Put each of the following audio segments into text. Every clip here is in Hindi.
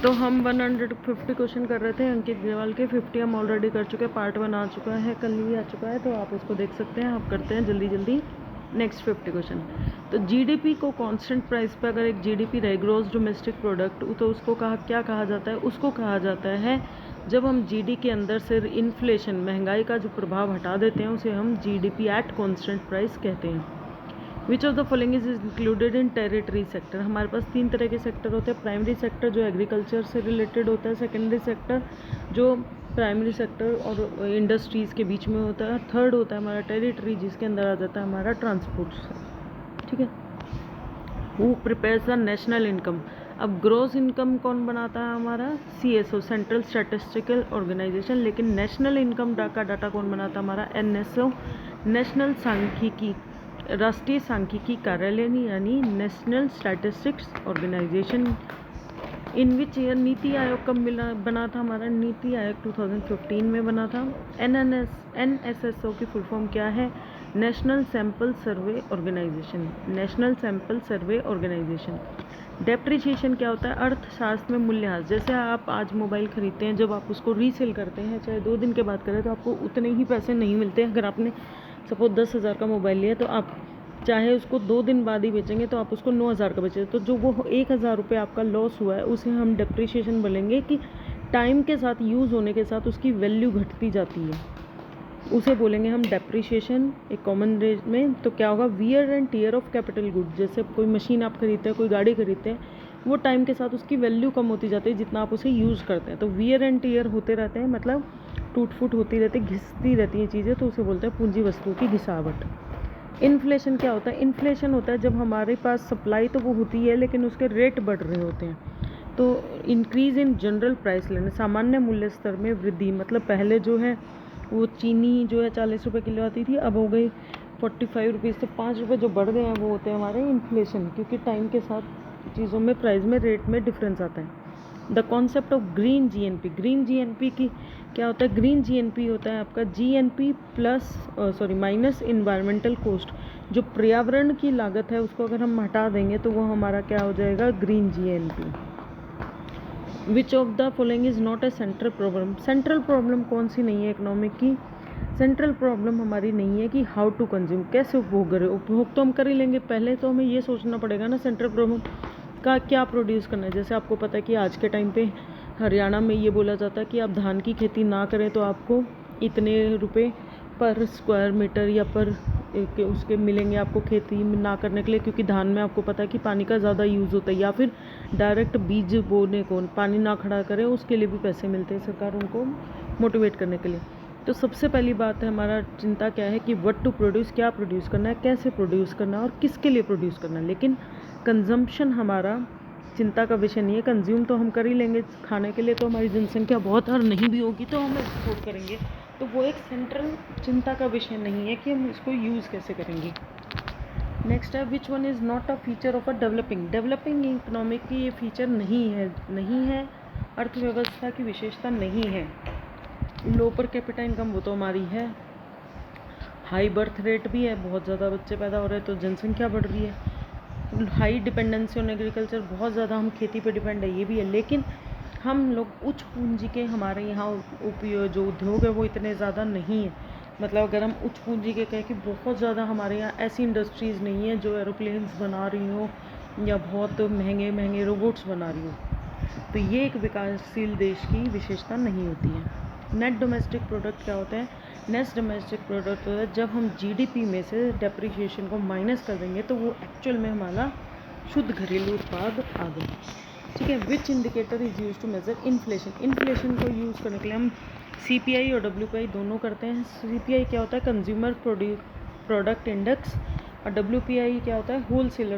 तो हम 150 क्वेश्चन कर रहे थे अंकित ग्रेवाल के। 50 हम ऑलरेडी कर चुके हैं, पार्ट 1 आ चुका है, कल ही आ चुका है, तो आप उसको देख सकते हैं। आप करते हैं जल्दी जल्दी नेक्स्ट 50 क्वेश्चन। तो जीडीपी को कांस्टेंट प्राइस पे अगर एक जीडीपी रहे, ग्रोस डोमेस्टिक प्रोडक्ट, तो उसको क्या कहा जाता है? उसको कहा जाता है जब हम जीडी के अंदर से इन्फ्लेशन, महंगाई का जो प्रभाव हटा देते हैं, उसे हम जीडीपी एट कांस्टेंट प्राइस कहते हैं। Which of the following is included in territory sector? हमारे पास 3 तरह के सेक्टर होते हैं। प्राइमरी सेक्टर जो एग्रीकल्चर से रिलेटेड होता है, सेकेंडरी सेक्टर जो प्राइमरी सेक्टर और इंडस्ट्रीज़ के बीच में होता है, थर्ड होता है हमारा टेरिटरी जिसके अंदर आ जाता है हमारा ट्रांसपोर्ट। ठीक है। Who prepares the national income? अब ग्रोस इनकम कौन बनाता है? हमारा सीएसओ, सेंट्रल स्टैटिस्टिकल ऑर्गेनाइजेशन। लेकिन नेशनल इनकम का डाटा कौन बनाता है? हमारा एनएसओ, नेशनल सांख्यिकी, राष्ट्रीय सांख्यिकी कार्यालय, यानी national statistics organisation. In which year NITI Aayog कब बना था? हमारा नीति आयोग 2015 में बना था। एनएसएसओ की फुल फॉर्म क्या है? National sample survey organisation, national sample survey organisation. Depreciation क्या होता है? अर्थशास्त्र में मूल्यह्रास। जैसे आप आज मोबाइल खरीदते हैं, जब आप उसको रीसेल करते हैं, चाहे 2 दिन के बाद करें, तो आपको उतने ही पैसे नहीं मिलते। अगर आपने सपोज 10,000 का मोबाइल लिया, तो आप चाहे उसको 2 दिन बाद ही बेचेंगे तो आप उसको 9,000 का बेचेंगे, तो जो वो 1,000 रुपये आपका लॉस हुआ है, उसे हम डेप्रिसिएशन बोलेंगे। कि टाइम के साथ, यूज़ होने के साथ उसकी वैल्यू घटती जाती है, उसे बोलेंगे हम डेप्रिसिएशन एक कॉमन रेंज में। तो क्या होगा? Wear and tear of capital good. जैसे कोई मशीन आप खरीदते हैं, कोई गाड़ी खरीदते हैं, वो टाइम के साथ उसकी वैल्यू कम होती जाती है जितना आप उसे यूज़ करते हैं। तो वियर एंड टीयर होते रहते हैं, मतलब टूट फूट होती रहती है, घिसती रहती है चीज़ें, तो उसे बोलते हैं पूंजी वस्तुओं की घिसावट। इन्फ्लेशन क्या होता है? इन्फ्लेशन होता है जब हमारे पास सप्लाई तो वो होती है, लेकिन उसके रेट बढ़ रहे होते हैं। तो इंक्रीज़ इन जनरल प्राइस लेने, सामान्य मूल्य स्तर में वृद्धि। मतलब पहले जो है वो चीनी जो है 40 रुपये किलो आती थी, अब हो गई 45 रुपीज़। तो 5 रुपये जो बढ़ गए हैं वो होते हैं हमारे इन्फ्लेशन, क्योंकि टाइम के साथ चीज़ों में प्राइस में, रेट में डिफरेंस आता है। The concept of green GNP. Green GNP की क्या होता है? ग्रीन जीएनपी होता है आपका GNP plus minus environmental cost. जो पर्यावरण की लागत है उसको अगर हम हटा देंगे तो वो हमारा क्या हो जाएगा? Green GNP. Which of the following is not a central problem? Central problem कौन सी नहीं है इकोनॉमिक की? सेंट्रल प्रॉब्लम हमारी नहीं है कि हाउ टू कंज्यूम, कैसे उपभोग करें। उपभोग तो हम कर ही लेंगे, पहले तो हमें ये सोचना पड़ेगा ना सेंट्रल प्रॉब्लम का क्या प्रोड्यूस करना है। जैसे आपको पता है कि आज के टाइम पे हरियाणा में ये बोला जाता है कि आप धान की खेती ना करें तो आपको इतने रुपए पर स्क्वायर मीटर या पर उसके मिलेंगे आपको खेती ना करने के लिए, क्योंकि धान में आपको पता है कि पानी का ज़्यादा यूज़ होता है। या फिर डायरेक्ट बीज बोने को पानी ना खड़ा करें, उसके लिए भी पैसे मिलते हैं, सरकार उनको मोटिवेट करने के लिए। तो सबसे पहली बात है हमारा चिंता क्या है कि व्हाट टू प्रोड्यूस, क्या प्रोड्यूस करना है, कैसे प्रोड्यूस करना है और किसके लिए प्रोड्यूस करना है। लेकिन कंजम्पशन हमारा चिंता का विषय नहीं है। कंज्यूम तो हम कर ही लेंगे, खाने के लिए तो हमारी जनसंख्या बहुत और नहीं भी होगी तो हम एक्सपोर्ट करेंगे, तो वो एक सेंट्रल चिंता का विषय नहीं है कि हम इसको यूज़ कैसे करेंगे। नेक्स्ट है which one is not a feature of a developing economic की ये फीचर नहीं है अर्थव्यवस्था की विशेषता नहीं है। लो पर कैपिटा इनकम वो तो हमारी है। हाई बर्थ रेट भी है, बहुत ज़्यादा बच्चे पैदा हो रहे हैं तो जनसंख्या बढ़ रही है। हाई डिपेंडेंसी ऑन एग्रीकल्चर, बहुत ज़्यादा हम खेती पे डिपेंड है, ये भी है। लेकिन हम लोग उच्च पूंजी के, हमारे यहाँ उपयोग जो उद्योग है वो इतने ज़्यादा नहीं है। मतलब अगर हम उच्च पूंजी के कहें कि बहुत ज़्यादा हमारे यहाँ ऐसी इंडस्ट्रीज़ नहीं है जो एरोप्लेन्स बना रही हो या बहुत महंगे महंगे रोबोट्स बना रही हो, तो ये एक विकासशील देश की विशेषता नहीं होती है। नेट डोमेस्टिक प्रोडक्ट क्या होता है? नेट डोमेस्टिक प्रोडक्ट होता है जब हम जीडीपी में से डेप्रिसिएशन को माइनस कर देंगे तो वो एक्चुअल में हमारा शुद्ध घरेलू उत्पाद आ गया। ठीक है। Which indicator is use to measure inflation? Inflation को यूज़ करने के लिए हम सीपीआई और डब्ल्यूपीआई दोनों करते हैं। सीपीआई क्या होता है? कंज्यूमर प्रोडक्ट इंडेक्स, और डब्ल्यूपीआई क्या होता है? Wholesaler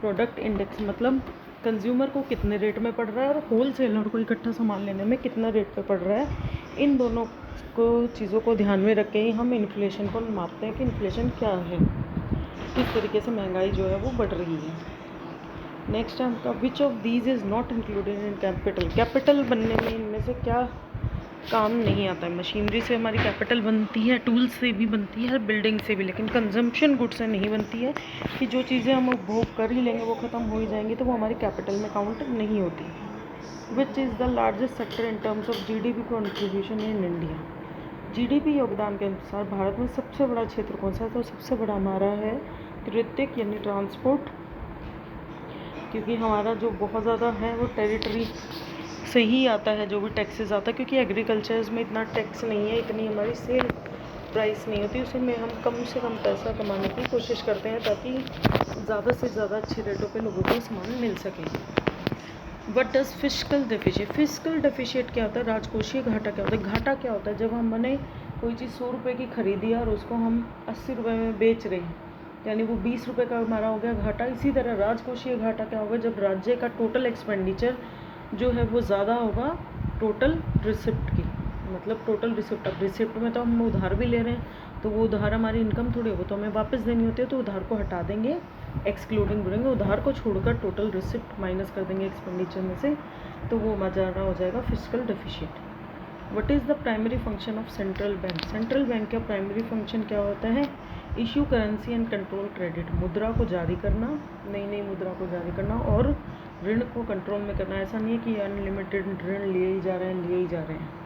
product index. मतलब कंज्यूमर को कितने रेट में पड़ रहा है और होलसेलर को इकट्ठा सामान लेने में कितना रेट पे पड़ रहा है। इन दोनों को चीज़ों को ध्यान में रख के ही हम इन्फ्लेशन को मापते हैं कि इन्फ्लेशन क्या है, किस तरीके से महंगाई जो है वो बढ़ रही है। नेक्स्ट है आपका which of these is not included in capital? Capital बनने में इनमें से क्या काम नहीं आता है? मशीनरी से हमारी कैपिटल बनती है, टूल्स से भी बनती है, बिल्डिंग से भी, लेकिन कंजम्पशन गुड से नहीं बनती है कि जो चीज़ें हम उपभोग कर ही लेंगे वो ख़त्म हो ही जाएंगी तो वो हमारी कैपिटल में काउंट नहीं होती। Which is the largest sector in terms of GDP contribution in India. GDP योगदान के अनुसार भारत में सबसे बड़ा क्षेत्र कौन सा है? तो सबसे बड़ा हमारा है कृषि यानी ट्रांसपोर्ट, क्योंकि हमारा जो बहुत ज़्यादा है वो टेरिटरी से ही आता है, जो भी टैक्सेस आता है, क्योंकि एग्रीकल्चर्स में इतना टैक्स नहीं है, इतनी हमारी सेल प्राइस नहीं होती, उसमें हम कम से कम पैसा कमाने की कोशिश करते हैं ताकि ज़्यादा से ज़्यादा अच्छे रेटों पे लोगों को सामान मिल सके। What does fiscal deficit? Fiscal deficit क्या होता है? राजकोषीय घाटा क्या होता है? घाटा क्या होता है? जब हमने कोई चीज़ 100 रुपये की खरीदी और उसको हम 80 रुपये में बेच रहे हैं, यानी वो 20 रुपये का हमारा हो गया घाटा। इसी तरह राजकोषीय घाटा क्या होगा? जब राज्य का टोटल एक्सपेंडिचर जो है वो ज़्यादा होगा टोटल रिसिप्ट की, मतलब टोटल रिसिप्ट। अब रिसिप्ट में तो हम उधार भी ले रहे हैं, तो वो उधार हमारी इनकम थोड़ी हो, तो हमें वापस देनी होती है, तो उधार को हटा देंगे, एक्सक्लूडिंग बोलेंगे, उधार को छोड़कर टोटल रिसिप्ट माइनस कर देंगे एक्सपेंडिचर में से, तो वो हमारा हो जाएगा fiscal deficit. What is the primary function of central bank? Central bank का प्राइमरी फंक्शन क्या होता है? Issue currency and control credit, मुद्रा को जारी करना, नई नई मुद्रा को जारी करना और ऋण को कंट्रोल में करना। ऐसा नहीं है कि अनलिमिटेड ऋण लिए ही जा रहे हैं।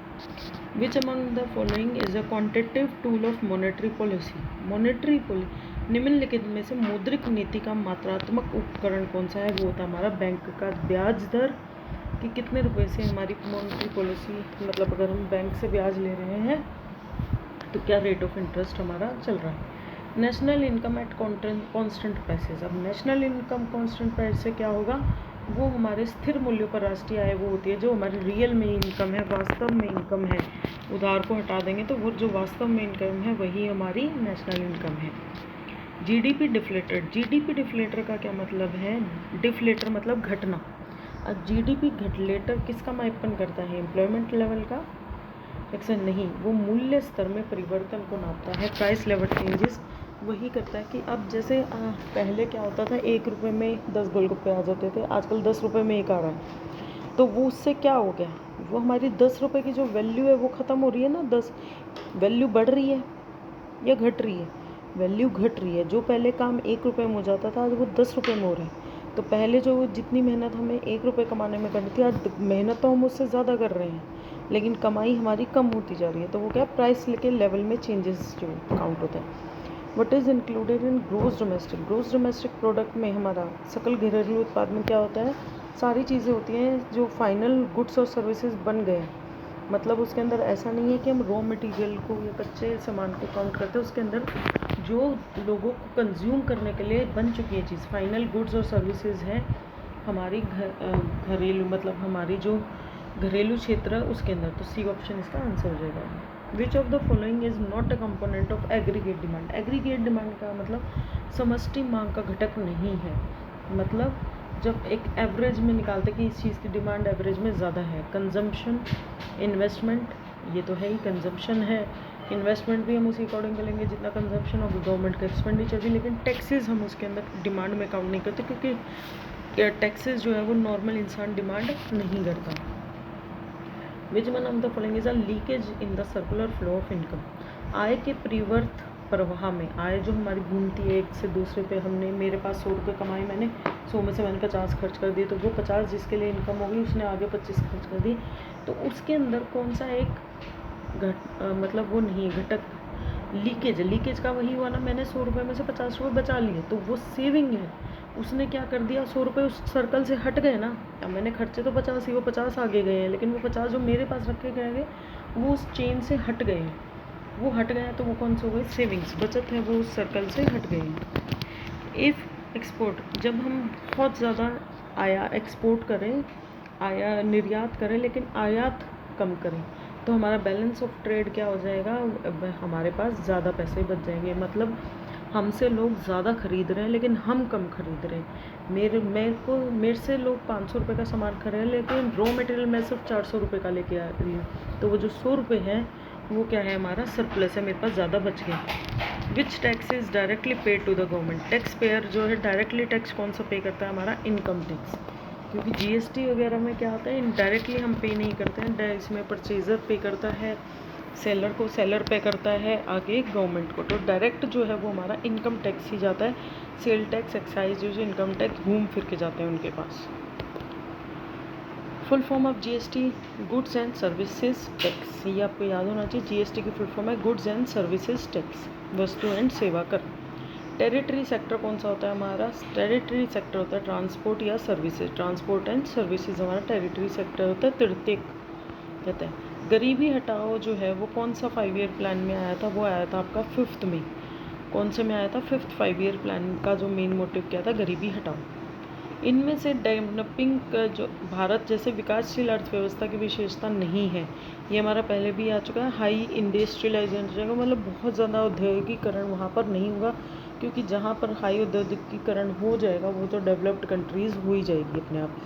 Which among the following is a quantitative tool of monetary policy? Monetary policy निम्नलिखित में से मौद्रिक नीति का मात्रात्मक उपकरण कौन सा है? वो होता है हमारा बैंक का ब्याज दर, कि कितने रुपए से हमारी मॉनेटरी पॉलिसी, मतलब अगर हम बैंक से ब्याज ले रहे हैं तो क्या रेट ऑफ इंटरेस्ट हमारा चल रहा है। National income at constant prices. अब नेशनल इनकम कांस्टेंट प्राइस से क्या होगा? वो हमारे स्थिर मूल्यों पर राष्ट्रीय आय वो होती है जो हमारी रियल में इनकम है, वास्तव में इनकम है। उधार को हटा देंगे तो वो जो वास्तव में इनकम है वही हमारी नेशनल इनकम है। GDP deflator. GDP डिफ्लेटर का क्या मतलब है? डिफ्लेटर मतलब घटना। अब GDP घटलेटर किसका मापन करता है? एम्प्लॉयमेंट लेवल का? एक्शन नहीं, वो मूल्य स्तर में परिवर्तन को नापता है, प्राइस लेवल चेंजेस वही करता है। कि अब जैसे पहले क्या होता था, 1 रुपये में 10 गोलगप्पे आ जाते थे, आजकल 10 रुपये में एक आ रहा है, तो वो उससे क्या हो गया? वो हमारी 10 रुपये की जो वैल्यू है वो ख़त्म हो रही है ना। 10 वैल्यू बढ़ रही है या घट रही है? वैल्यू घट रही है। जो पहले काम 1 रुपये में हो जाता था आज वो 10 रुपये में हो रहा है। तो पहले जो जितनी मेहनत हमें 1 रुपये कमाने में करनी थी, आज मेहनत तो हम उससे ज़्यादा कर रहे हैं, लेकिन कमाई हमारी कम होती जा रही है। तो वो क्या, प्राइस के लेवल में चेंजेस जो काउंट होता है। What is included in gross domestic? Gross domestic product में हमारा सकल घरेलू उत्पाद में क्या होता है? सारी चीज़ें होती हैं जो फाइनल गुड्स और सर्विसेज बन गए। मतलब उसके अंदर ऐसा नहीं है कि हम रॉ मटेरियल को या कच्चे सामान को काउंट करते हैं, उसके अंदर जो लोगों को कंज्यूम करने के लिए बन चुकी है चीज़, फाइनल गुड्स और सर्विसेज हैं हमारी घरेलू, मतलब हमारी जो घरेलू क्षेत्र है उसके अंदर। तो सी ऑप्शन इसका आंसर हो जाएगा। Which of the following is not a component of aggregate demand? Aggregate demand का मतलब समष्टि मांग का घटक नहीं है। मतलब जब एक एवरेज में निकालते कि इस चीज़ की डिमांड एवरेज में ज़्यादा है। कंजम्पशन, इन्वेस्टमेंट, ये तो है ही, कंजम्पशन है, इन्वेस्टमेंट भी हम उसी अकॉर्डिंग करेंगे जितना कंजम्पशन होगा, गवर्नमेंट का एक्सपेंडिचर भी। लेकिन टैक्सेस हम उसके अंदर डिमांड में काउंट नहीं करते, क्योंकि टैक्सेस जो है वो नॉर्मल इंसान डिमांड नहीं करता। Which one of the following is a leakage in the circular flow of income? आय के परिवर्त प्रवाह में आय जो हमारी घूमती है एक से दूसरे पे, हमने, मेरे पास 100 रुपये कमाए, मैंने 100 में से मैंने 50 खर्च कर दिए, तो वो 50 जिसके लिए इनकम होगी उसने आगे 25 खर्च कर दी। तो उसके अंदर कौन सा एक मतलब वो नहीं घटक लीकेज? लीकेज का वही हुआ ना, मैंने 100 रुपये में से 50 रुपये बचा लिए, तो वो सेविंग है। उसने क्या कर दिया, 100 रुपये उस सर्कल से हट गए ना। अब मैंने खर्चे तो 50 ही, वो 50 आगे गए हैं, लेकिन वो 50 जो मेरे पास रखे गए वो उस चेन से हट गए हैं। वो हट गया तो वो कौन सा हो गए? सेविंग्स, बचत है, वो उस सर्कल से हट गए हैं। इफ़ एक्सपोर्ट, जब हम बहुत ज़्यादा एक्सपोर्ट करें, निर्यात करें लेकिन आयात कम करें, तो हमारा बैलेंस ऑफ ट्रेड क्या हो जाएगा? हमारे पास ज़्यादा पैसे बच जाएंगे। मतलब हमसे लोग ज़्यादा खरीद रहे हैं लेकिन हम कम खरीद रहे हैं। मेरे से लोग 500 रुपये का सामान खरीद रहे हैं, लेकिन रॉ मटेरियल मैं सिर्फ 400 रुपये का लेके आ रही हूँ, तो वो जो 100 रुपये है वो क्या है? हमारा सरप्लस है, मेरे पास ज़्यादा बच गए। Which tax is directly paid to the government? Tax payer जो है डायरेक्टली टैक्स कौन सा पे करता है? हमारा इनकम टैक्स। क्योंकि GST वगैरह में क्या होता है, इनडायरेक्टली हम पे नहीं करते हैं, इसमें परचेज़र पे करता है सेलर को, सेलर पे करता है आगे गवर्नमेंट को। तो डायरेक्ट जो है वो हमारा इनकम टैक्स ही जाता है। सेल टैक्स, एक्साइज, जो इनकम टैक्स घूम फिर के जाते हैं उनके पास। Full form of GST, goods and services tax. ये आपको याद होना चाहिए। जीएसटी की फुल फॉर्म है गुड्स एंड सर्विसेज टैक्स, वस्तु एंड सेवा कर। टेरिटरी सेक्टर कौन सा होता है हमारा? टेरिटरी सेक्टर होता है ट्रांसपोर्ट या सर्विसेज। ट्रांसपोर्ट एंड सर्विसेज हमारा टेरिटरी सेक्टर होता है। तृतीयक कहते हैं। गरीबी हटाओ जो है वो कौन सा 5 ईयर प्लान में आया था? वो आया था आपका 5th में। कौन से में आया था? 5th 5 ईयर प्लान का जो मेन मोटिव क्या था? गरीबी हटाओ। इनमें से डेवलपिंग जो भारत जैसे विकासशील अर्थव्यवस्था की विशेषता नहीं है, ये हमारा पहले भी आ चुका है। हाई इंडस्ट्रियलाइजेशन, मतलब बहुत ज़्यादा औद्योगिकीकरण वहाँ पर नहीं होगा, क्योंकि जहाँ पर हाई औद्योगिकीकरण हो जाएगा वो तो डेवलप्ड कंट्रीज़ हो ही जाएगी अपने आप।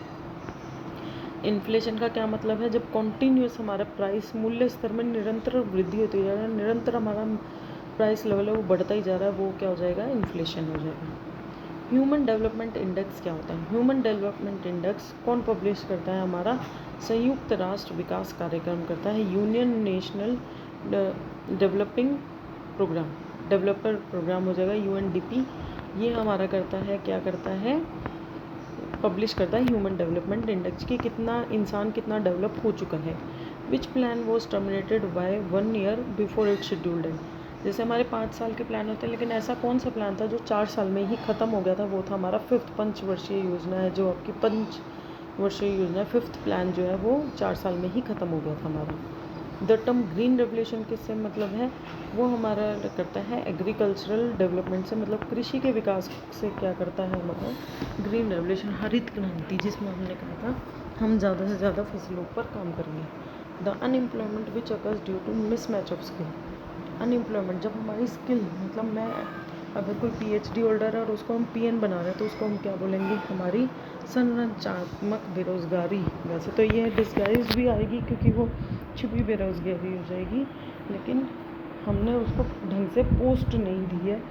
इन्फ्लेशन का क्या मतलब है? जब कॉन्टीन्यूस हमारा प्राइस मूल्य स्तर में निरंतर वृद्धि होती जा रहा है, निरंतर हमारा प्राइस लेवल है वो बढ़ता ही जा रहा है, वो क्या हो जाएगा? इन्फ्लेशन हो जाएगा। ह्यूमन डेवलपमेंट इंडेक्स क्या होता है? ह्यूमन डेवलपमेंट इंडेक्स कौन पब्लिश करता है? हमारा संयुक्त राष्ट्र विकास कार्यक्रम करता है। Union national developing programme, developer programme हो जाएगा यूएनडीपी। ये हमारा करता है, क्या करता है? पब्लिश करता है ह्यूमन डेवलपमेंट इंडेक्स की कितना इंसान कितना डेवलप हो चुका है। विच plan was terminated bye 1 year before it scheduled and. जैसे हमारे 5 साल के प्लान होते हैं, लेकिन ऐसा कौन सा प्लान था जो 4 साल में ही ख़त्म हो गया था? वो था हमारा 5th पंचवर्षीय योजना है, जो आपकी पंचवर्षीय योजना है। 5th प्लान जो है वो 4 साल में ही ख़त्म हो गया था हमारा। द टर्म ग्रीन रेवोल्यूशन किससे मतलब है? वो हमारा करता है एग्रीकल्चरल डेवलपमेंट से, मतलब कृषि के विकास से क्या करता है? मतलब ग्रीन रेवोल्यूशन, हरित क्रांति, जिसमें हमने कहा था हम ज़्यादा से ज़्यादा फसलों पर काम करेंगे। The unemployment which occurs due to mismatch of skill. Unemployment, जब हमारी स्किल, मतलब मैं अगर कोई पीएचडी होल्डर है और उसको हम पीएन बना रहे हैं तो उसको हम क्या बोलेंगे? हमारी संरचनात्मक बेरोजगारी। वैसे तो ये डिस्गाइज भी आएगी क्योंकि वो छुपी बेरोजगारी हो जाएगी, लेकिन हमने उसको ढंग से पोस्ट नहीं दी है,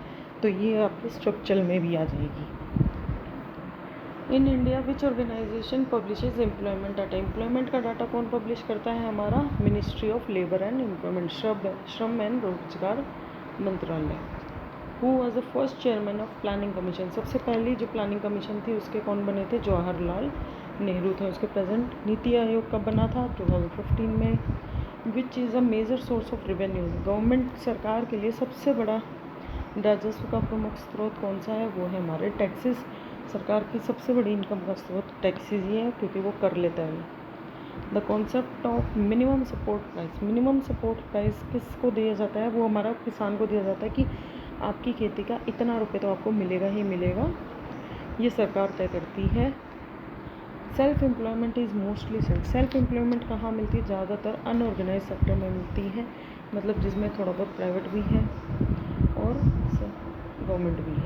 तो ये आपके स्ट्रक्चर में भी आ जाएगी। In India which organisation publishes employment data. Employment का डाटा कौन पब्लिश करता है? हमारा ministry of labour and employment, श्रम एंड रोजगार मंत्रालय। Who was the first chairman of planning commission. सबसे पहली जो प्लानिंग कमीशन थी उसके कौन बने थे? जवाहरलाल नेहरू थे उसके प्रेजेंट। नीति आयोग कब बना था? 2015 में। Which is a major source of revenue. Government सरकार के लिए सबसे बड़ा राजस्व का प्रमुख स्रोत कौन सा है? वो है हमारे टैक्सेस। सरकार की सबसे बड़ी इनकम का स्रोत टैक्सेस ही है, क्योंकि वो कर लेता है। The concept of minimum support price. Minimum support price किसको दिया जाता है? वो हमारा किसान को दिया जाता है कि आपकी खेती का इतना रुपये तो आपको मिलेगा ही मिलेगा, ये सरकार तय करती है। Self employment is mostly self employment कहाँ मिलती है? ज़्यादातर अनऑर्गेनाइज सेक्टर में मिलती है, मतलब जिसमें थोड़ा बहुत प्राइवेट भी है और गवर्नमेंट भी है।